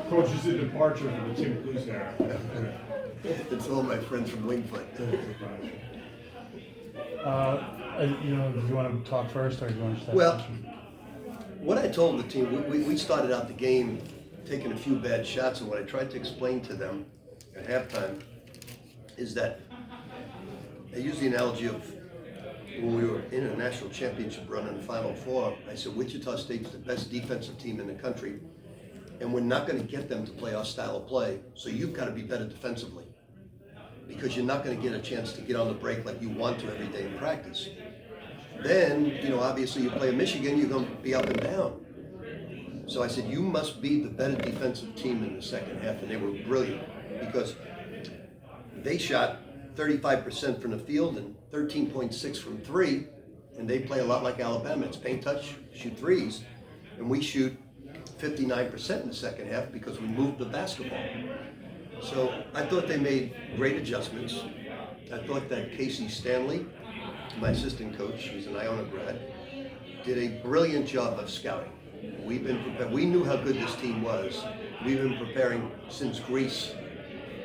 Coach, this is a departure from the Tim Cluse era. It's all my friends from Wingfoot. Do you want to talk first, or do you want to start? Well, what I told the team, we started out the game taking a few bad shots, and what I tried to explain to them at halftime is that I used the analogy of when we were in a national championship run in the Final Four. I said Wichita State's the best defensive team in the country, and we're not going to get them to play our style of play, so you've got to be better defensively, because you're not going to get a chance to get on the break like you want to every day in practice. Then, obviously you play Michigan, you're going to be up and down. So I said, you must be the better defensive team in the second half, and they were brilliant, because they shot 35% from the field and 13.6 from three, and they play a lot like Alabama. It's paint touch, shoot threes, and we shoot 59% in the second half because we moved the basketball. So I thought they made great adjustments. I thought that Casey Stanley, my assistant coach, he's an Iona grad, did a brilliant job of scouting. We've been prepared. We knew how good this team was. We've been preparing since Greece.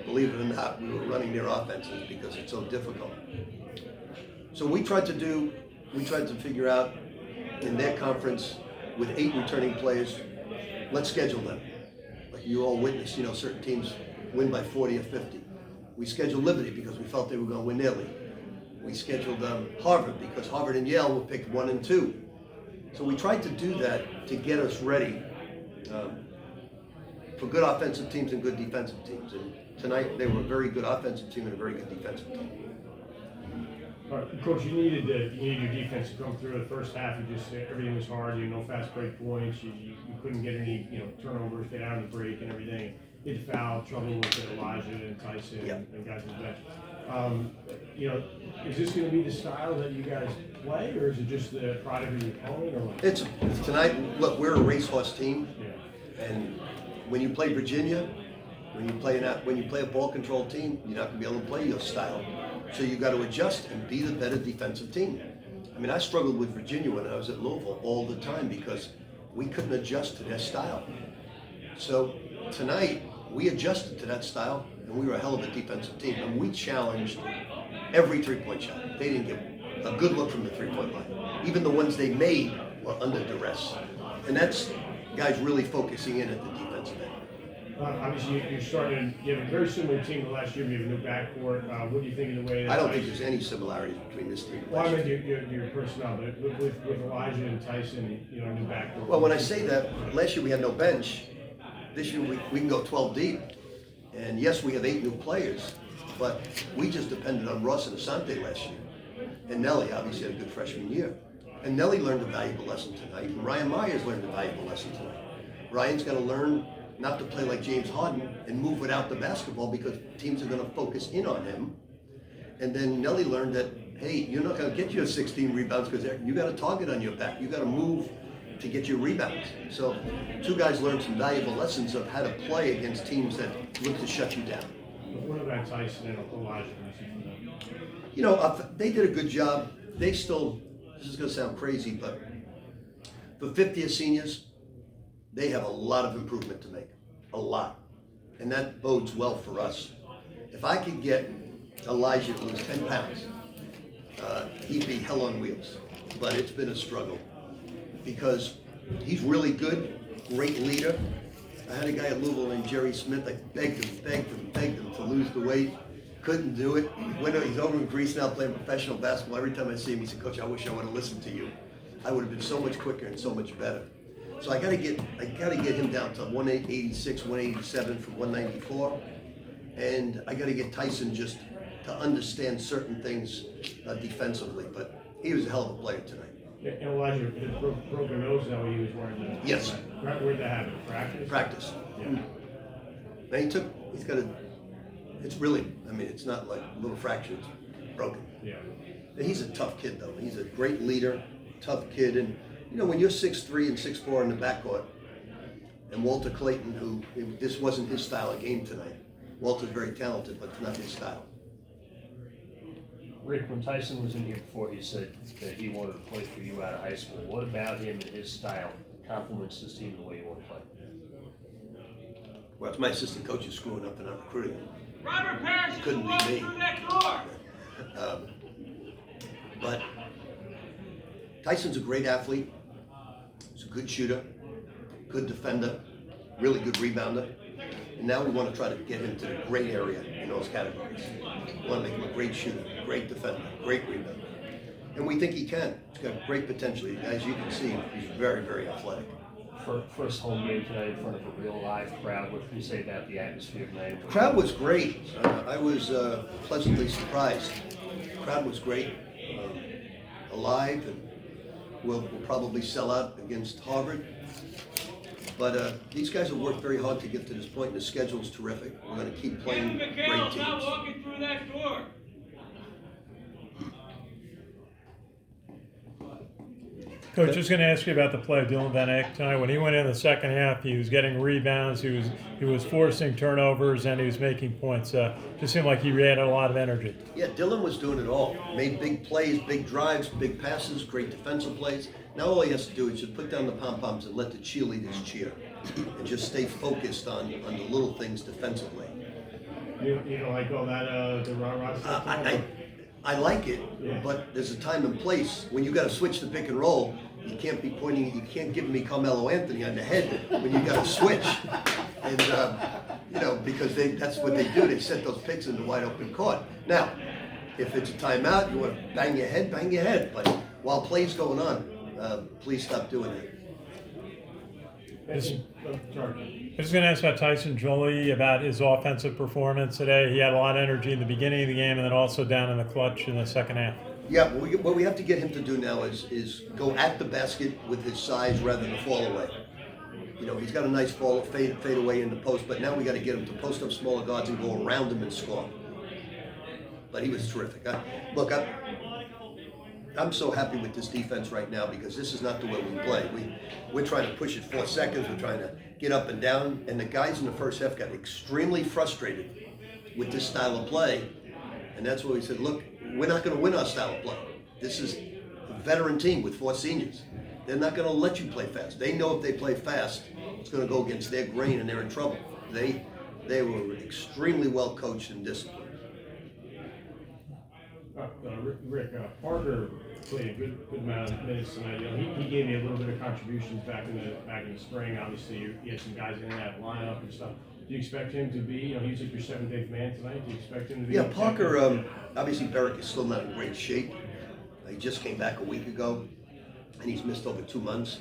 Believe it or not, we were running their offenses because it's so difficult. So we tried to figure out in their conference with 8 returning players, let's schedule them. Like you all witnessed, certain teams win by 40 or 50. We scheduled Liberty because we felt they were going to win their league. We scheduled Harvard because Harvard and Yale were picked 1 and 2. So we tried to do that to get us ready for good offensive teams and good defensive teams. And tonight they were a very good offensive team and a very good defensive team. All right, Coach, you needed your defense to come through the first half. You just everything was hard. You had no fast break points. You couldn't get any turnovers, get out of the break and everything. You had foul trouble with Elijah and Tyson and guys like that. Is this going to be the style that you guys play, or is it just the product of your opponent? Or what? It's tonight. Look, we're a racehorse team, and when you play Virginia, when you play a ball control team, you're not going to be able to play your style. So you got to adjust and be the better defensive team. I mean, I struggled with Virginia when I was at Louisville all the time because we couldn't adjust to their style. So tonight we adjusted to that style, and we were a hell of a defensive team, and we challenged every three-point shot. They didn't get a good look from the three-point line. Even the ones they made were under duress. And that's guys really focusing in at the defensive end. Obviously, you have a very similar team to last year. You have a new backcourt. What do you think of the way that I don't think there's any similarities between this team. Well, I mean, your personnel, but with Elijah and Tyson, new backcourt. Well, when I say that, last year we had no bench. This year we can go 12 deep. And yes, we have 8 new players, but we just depended on Ross and Asante last year. And Nelly obviously had a good freshman year. And Nelly learned a valuable lesson tonight, and Ryan Myers learned a valuable lesson tonight. Ryan's got to learn not to play like James Harden and move without the basketball because teams are going to focus in on him. And then Nelly learned that, hey, you're not going to get your 16 rebounds because you got a target on your back. You got to move to get your rebounds. So 2 guys learned some valuable lessons of how to play against teams that look to shut you down. What about Tyson and Elijah? They did a good job. They still, this is going to sound crazy, but for 50th seniors, they have a lot of improvement to make, a lot. And that bodes well for us. If I could get Elijah to lose 10 pounds, he'd be hell on wheels. But it's been a struggle because he's really good, great leader. I had a guy at Louisville named Jerry Smith. I begged him to lose the weight. Couldn't do it. He's over in Greece now playing professional basketball. Every time I see him, he said, Coach, I wish I would have listened to you. I would have been so much quicker and so much better. So I gotta get him down to 186, 187 from 194, and I gotta get Tyson just to understand certain things defensively. But he was a hell of a player tonight. And Elijah had broken nose now he was wearing the. Yes. Where'd that happen? Practice. Practice. Yeah. Now he's got a. It's really. I mean, it's not like a little fracture. It's broken. Yeah. And he's a tough kid though. He's a great leader, tough kid, and. When you're 6'3" and 6'4" in the backcourt, and Walter Clayton, who this wasn't his style of game tonight. Walter's very talented, but it's not his style. Rick, when Tyson was in here before, he said that he wanted to play for you out of high school. What about him and his style complements this team the way you want to play? Well, it's my assistant coach is screwing up and not recruiting him. Robert Parrish Couldn't is be walking me. through that door. But Tyson's a great athlete. He's a good shooter, good defender, really good rebounder. And now we want to try to get him to the great area in those categories. We want to make him a great shooter, great defender, great rebounder. And we think he can. He's got great potential. As you can see, he's very, very athletic. First home game tonight in front of a real live crowd. What can you say about the atmosphere tonight? The crowd was great. I was pleasantly surprised. The crowd was great, alive, and we'll probably sell out against Harvard. But these guys have worked very hard to get to this point, and the schedule's terrific. We're going to keep playing Kevin great McHale's not teams. walking through that door. Coach, just going to ask you about the play of Dylan Van Eyck tonight. When he went in the second half, he was getting rebounds, he was forcing turnovers, and he was making points. Just seemed like he had a lot of energy. Yeah, Dylan was doing it all. Made big plays, big drives, big passes, great defensive plays. Now all he has to do is just put down the pom-poms and let the cheerleaders cheer. And just stay focused on the little things defensively. You don't like all that, the rah-rah stuff? I like it, Yeah. but there's a time and place. When you got to switch the pick and roll, you can't be pointing, you can't give me Carmelo Anthony on the head when you got to switch. And, because that's what they do. They set those picks into wide open court. Now, if it's a timeout, you want to bang your head. But while play's going on, please stop doing it. Sorry. I was going to ask about Tyson Jolly, about his offensive performance today. He had a lot of energy in the beginning of the game and then also down in the clutch in the second half. Yeah, what we have to get him to do now is go at the basket with his size rather than fall away. He's got a nice fade away in the post, but now we got to get him to post up smaller guards and go around him and score. But he was terrific. I'm so happy with this defense right now because this is not the way we play. We're trying to push it 4 seconds. We're trying to get up and down. And the guys in the first half got extremely frustrated with this style of play. And that's why we said, look, we're not going to win our style of play. This is a veteran team with 4 seniors. They're not going to let you play fast. They know if they play fast, it's going to go against their grain and they're in trouble. They were extremely well coached and disciplined. Rick, Parker played a good amount of minutes tonight. He gave me a little bit of contributions back in the spring. Obviously, you had some guys in that lineup and stuff. Do you expect him to be? He's like your 7th, 8th man tonight. Do you expect him to be? Yeah, Parker. Obviously, Barrick is still not in great shape. He just came back a week ago, and he's missed over 2 months.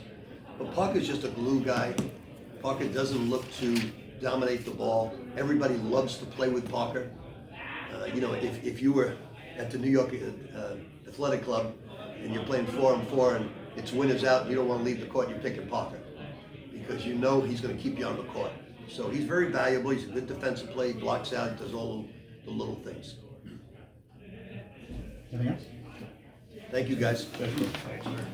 But Parker's just a glue guy. Parker doesn't look to dominate the ball. Everybody loves to play with Parker. If you were at the New York Athletic Club and you're playing 4-on-4 and it's winners out, you don't want to leave the court, you're picking Parker because you know he's going to keep you on the court. So he's very valuable. He's a good defensive player. He blocks out. He does all the little things. Anything else? Thank you, guys. Thanks, sir.